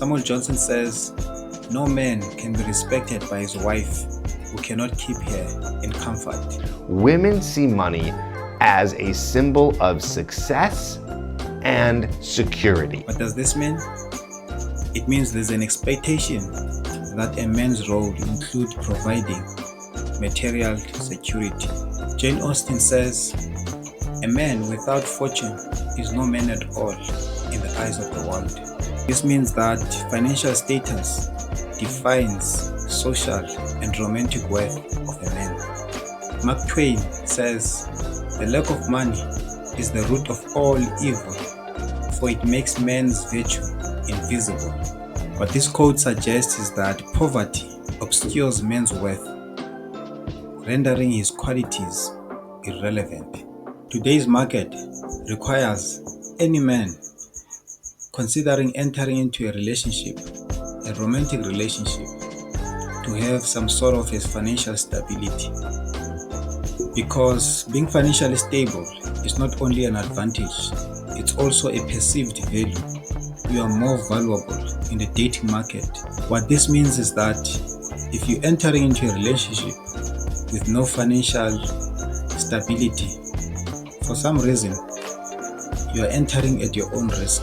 Samuel Johnson says, "No man can be respected by his wife who cannot keep her in comfort." Women see money as a symbol of success and security. What does this mean? It means there's an expectation that a man's role includes providing material security. Jane Austen says, "A man without fortune is no man at all in the eyes of the world." This means that financial status defines social and romantic worth of a man. Mark Twain says, "The lack of money is the root of all evil, for it makes man's virtue invisible." What this quote suggests is that poverty obscures man's worth, rendering his qualities irrelevant. Today's market requires any man considering entering into a relationship, a romantic relationship, to have some sort of a financial stability. Because being financially stable is not only an advantage, it's also a perceived value. You are more valuable in the dating market. What this means is that if you're entering into a relationship with no financial stability, for some reason, you are entering at your own risk.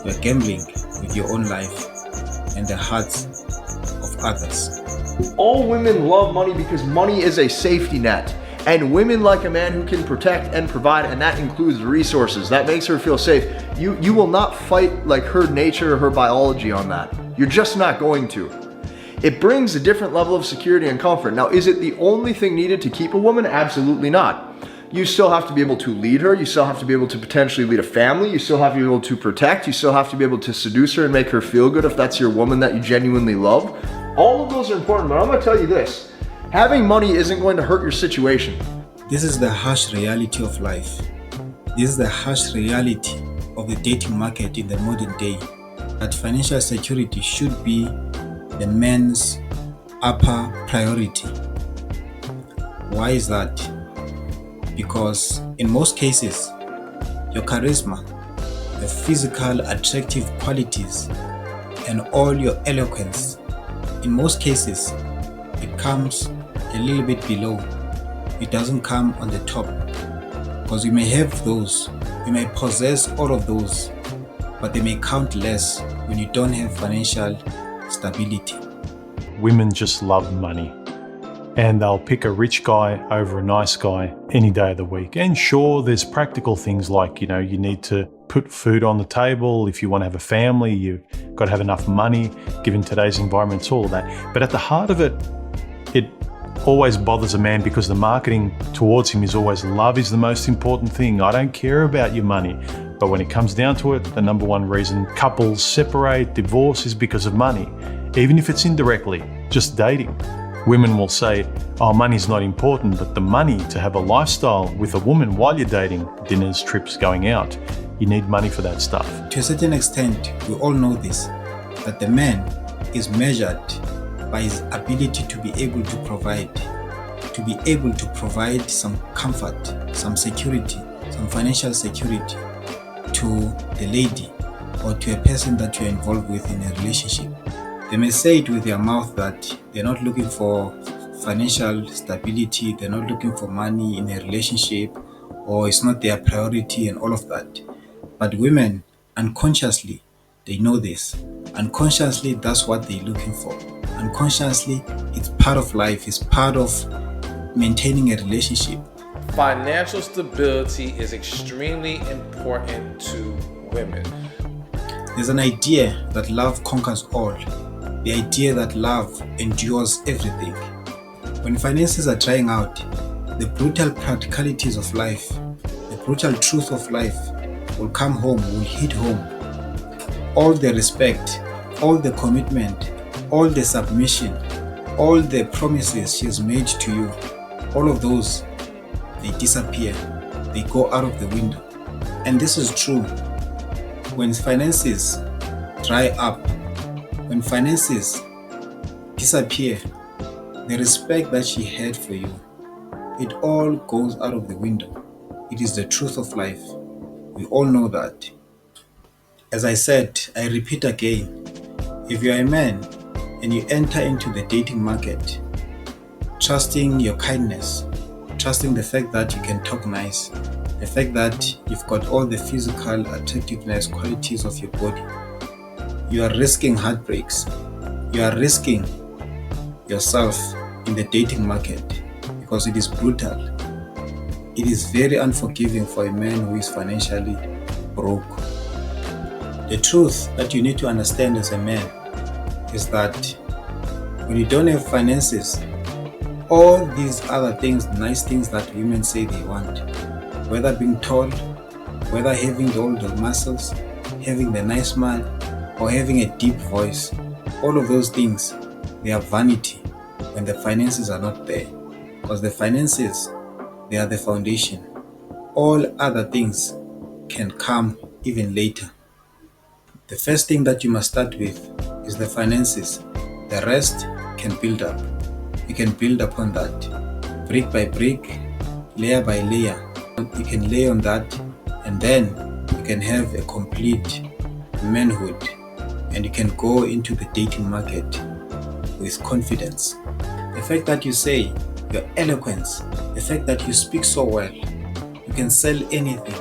You are gambling with your own life and the hearts of others. All women love money because money is a safety net. And women like a man who can protect and provide, and that includes resources. That makes her feel safe. You will not fight like her nature or her biology on that. You're just not going to. It brings a different level of security and comfort. Now, is it the only thing needed to keep a woman? Absolutely not. You still have to be able to lead her. You still have to be able to potentially lead a family. You still have to be able to protect. You still have to be able to seduce her and make her feel good if that's your woman that you genuinely love. All of those are important, but I'm going to tell you this. Having money isn't going to hurt your situation. This is the harsh reality of life. This is the harsh reality of the dating market in the modern day, that financial security should be the man's upper priority. Why is that? Because in most cases, your charisma, your physical attractive qualities, and all your eloquence, in most cases, it comes a little bit below. It doesn't come on the top. Because you may have those, you may possess all of those, but they may count less when you don't have financial stability. Women just love money, and they'll pick a rich guy over a nice guy any day of the week. And sure, there's practical things like, you need to put food on the table. If you want to have a family, you've got to have enough money, given today's environment, it's all of that. But at the heart of it, it always bothers a man because the marketing towards him is always love is the most important thing. I don't care about your money. But when it comes down to it, the number one reason couples separate, divorce is because of money. Even if it's indirectly, just dating. Women will say, "Oh, money's not important," but the money to have a lifestyle with a woman while you're dating, dinners, trips, going out, you need money for that stuff. To a certain extent, we all know this, that the man is measured by his ability to be able to provide some comfort, some security, some financial security to the lady or to a person that you're involved with in a relationship. They may say it with their mouth that they're not looking for financial stability, they're not looking for money in a relationship, or it's not their priority and all of that. But women, unconsciously, they know this. Unconsciously, that's what they're looking for. Unconsciously, it's part of life, it's part of maintaining a relationship. Financial stability is extremely important to women. There's an idea that love conquers all, the idea that love endures everything. When finances are drying out, the brutal practicalities of life, the brutal truth of life will come home, will hit home. All the respect, all the commitment, all the submission, all the promises she has made to you, all of those, they disappear, they go out of the window. And this is true. When finances dry up, when finances disappear, the respect that she had for you, it all goes out of the window. It is the truth of life. We all know that. As I said, I repeat again, if you're a man and you enter into the dating market, trusting your kindness, trusting the fact that you can talk nice, the fact that you've got all the physical attractiveness qualities of your body, you are risking heartbreaks. You are risking yourself in the dating market because it is brutal. It is very unforgiving for a man who is financially broke. The truth that you need to understand as a man is that when you don't have finances, all these other things, nice things that women say they want, whether being tall, whether having all the muscles, having the nice smile, or having a deep voice, all of those things, they are vanity when the finances are not there. Because the finances, they are the foundation. All other things can come even later. The first thing that you must start with is the finances. The rest can build up. You can build upon that. Brick by brick, layer by layer. You can lay on that, and then you can have a complete manhood, and you can go into the dating market with confidence. The fact that you say your eloquence, the fact that you speak so well, you can sell anything.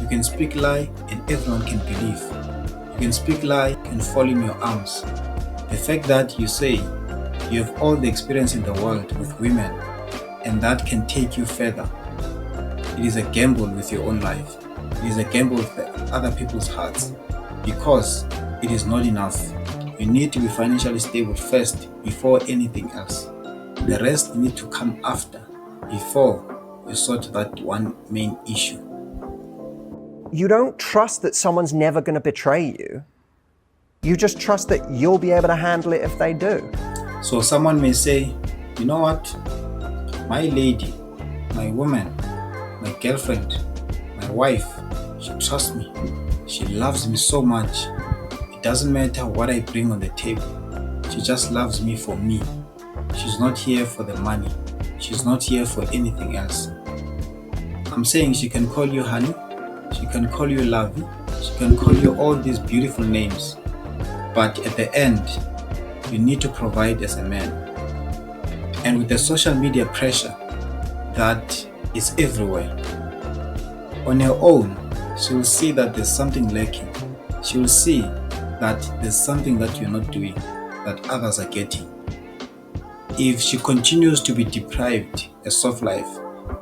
You can speak lie and everyone can believe. You can speak lie and fall in your arms. The fact that you say you have all the experience in the world with women and that can take you further. It is a gamble with your own life. It is a gamble with other people's hearts because it is not enough. You need to be financially stable first before anything else. The rest need to come after before you sort that one main issue. You don't trust that someone's never going to betray you. You just trust that you'll be able to handle it if they do. So someone may say, you know what? My lady, my woman, my girlfriend, my wife, she trusts me. She loves me so much. It doesn't matter what I bring on the table. She just loves me for me. She's not here for the money. She's not here for anything else. I'm saying she can call you honey. She can call you lovey. She can call you all these beautiful names. But at the end, you need to provide as a man. And with the social media pressure that is everywhere, on her own, she will see that there's something lacking. She will see that there's something that you're not doing, that others are getting. If she continues to be deprived a soft life,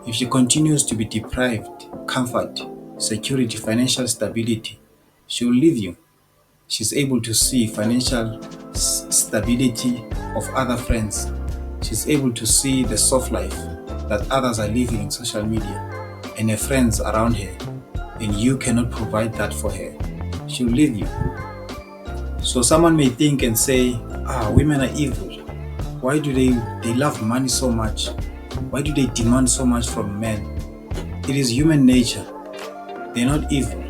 if she continues to be deprived comfort, security, financial stability, she will leave you. She's able to see financial stability of other friends. She's able to see the soft life that others are living in social media and her friends around her, and you cannot provide that for her. She'll leave you. So someone may think and say, women are evil. Why do they love money so much? Why do they demand so much from men? It is human nature. They're not evil.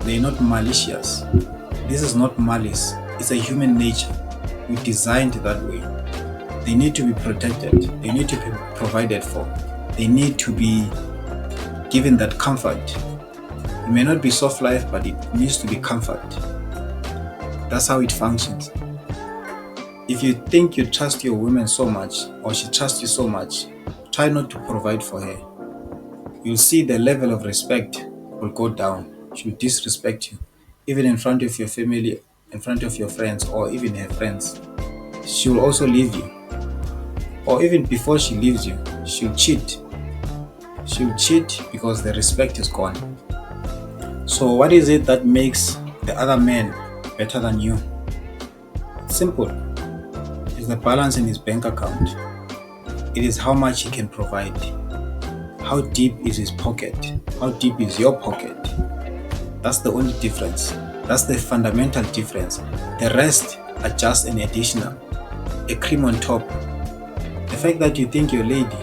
They're not malicious. This is not malice. It's a human nature. We're designed that way. They need to be protected. They need to be provided for. They need to be given that comfort. It may not be soft life, but it needs to be comfort. That's how it functions. If you think you trust your woman so much, or she trusts you so much, try not to provide for her. You'll see the level of respect will go down. She'll disrespect you, even in front of your family, in front of your friends, or even her friends. She will also leave you. Or even before she leaves you, she'll cheat. She'll cheat because the respect is gone. So what is it that makes the other man better than you? It's simple. It's the balance in his bank account. It is how much he can provide. How deep is his pocket? How deep is your pocket? That's the only difference. That's the fundamental difference. The rest are just an additional, a cream on top. The fact that you think your lady,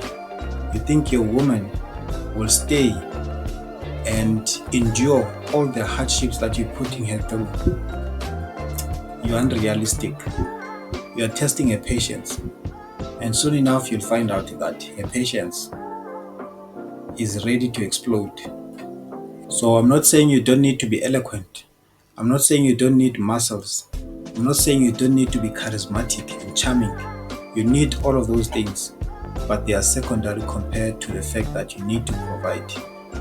you think your woman will stay and endure all the hardships that you're putting her through, you're unrealistic. You are testing her patience. And soon enough, you'll find out that her patience is ready to explode. So I'm not saying you don't need to be eloquent. I'm not saying you don't need muscles. I'm not saying you don't need to be charismatic and charming. You need all of those things, but they are secondary compared to the fact that you need to provide,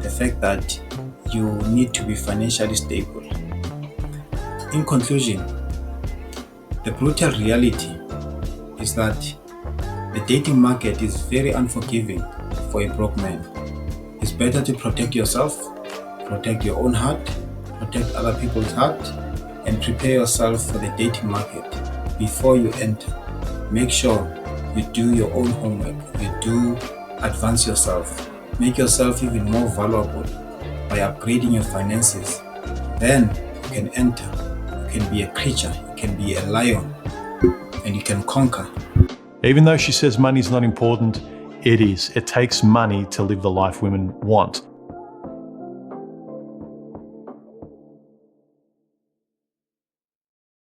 the fact that you need to be financially stable. In conclusion, the brutal reality is that the dating market is very unforgiving for a broke man. It's better to protect yourself, protect your own heart, protect other people's heart, and prepare yourself for the dating market before you enter. Make sure you do your own homework, you do advance yourself, make yourself even more valuable by upgrading your finances. Then you can enter, you can be a creature, you can be a lion, and you can conquer. Even though she says money's not important, it is. It takes money to live the life women want.